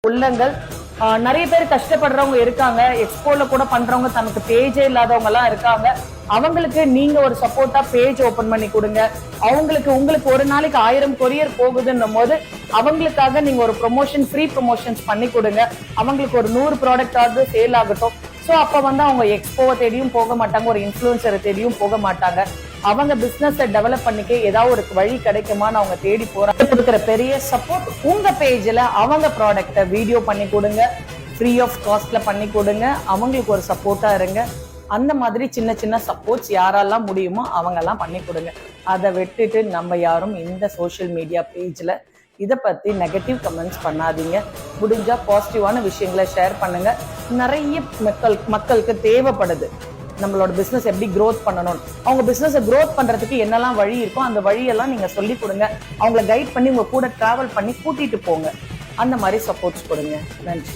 உள்ளங்கள் நிறைய பேர் கஷ்டப்படுறவங்க இருக்காங்க. எக்ஸ்போல கூட பண்றவங்க தனக்கு பேஜே இல்லாதவங்க எல்லாம் இருக்காங்க. அவங்களுக்கு நீங்க ஒரு சப்போர்ட்டா பேஜ் ஓபன் பண்ணி கொடுங்க. உங்களுக்கு ஒரு நாளைக்கு 1000 கொரியர் போகுதுன்னும் போது அவங்களுக்காக நீங்க ஒரு ஃப்ரீ ப்ரொமோஷன்ஸ் பண்ணி கொடுங்க. அவங்களுக்கு ஒரு 100 ப்ராடக்ட் ஆகுது சேல் ஆகட்டும். சோ அப்ப அவங்க எக்ஸ்போவை தேடியும் போக மாட்டாங்க, ஒரு இன்ஃபுளுசரை தேடியும் போக மாட்டாங்க. அவங்க பிசினஸ் டெவலப் பண்ணிக்க ஏதாவது ஒரு வழி கிடைக்குமான்னு அவங்க தேடி போறாங்க. கொடுக்குற பெரிய சப்போர்ட் உங்க பேஜ்ல அவங்க ப்ராடக்ட வீடியோ பண்ணி கொடுங்க, ஃப்ரீ ஆஃப் காஸ்ட்ல பண்ணி கொடுங்க. அவங்களுக்கு ஒரு சப்போர்ட்டா இருங்க. அந்த மாதிரி சின்ன சின்ன சப்போர்ட்ஸ் யாரெல்லாம் முடியுமோ அவங்க எல்லாம் பண்ணி கொடுங்க. அதை விட்டுட்டு நம்ம யாரும் இந்த சோசியல் மீடியா பேஜ்ல இதை பத்தி நெகட்டிவ் கமெண்ட்ஸ் பண்ணாதீங்க. முடிஞ்சா பாசிட்டிவான விஷயங்களை ஷேர் பண்ணுங்க. நிறைய மக்களுக்கு தேவைப்படுது நம்மளோட பிசினஸ் எப்படி க்ரோத் பண்ணணும், அவங்க பிசினஸ் க்ரோத் பண்றதுக்கு என்னெல்லாம் வழி இருக்கோ அந்த வழியெல்லாம் நீங்க சொல்லி கொடுங்க. அவங்கள கைட் பண்ணி உங்க கூட டிராவல் பண்ணி கூட்டிட்டு போங்க. அந்த மாதிரி சப்போர்ட்ஸ் கொடுங்க. நன்றி.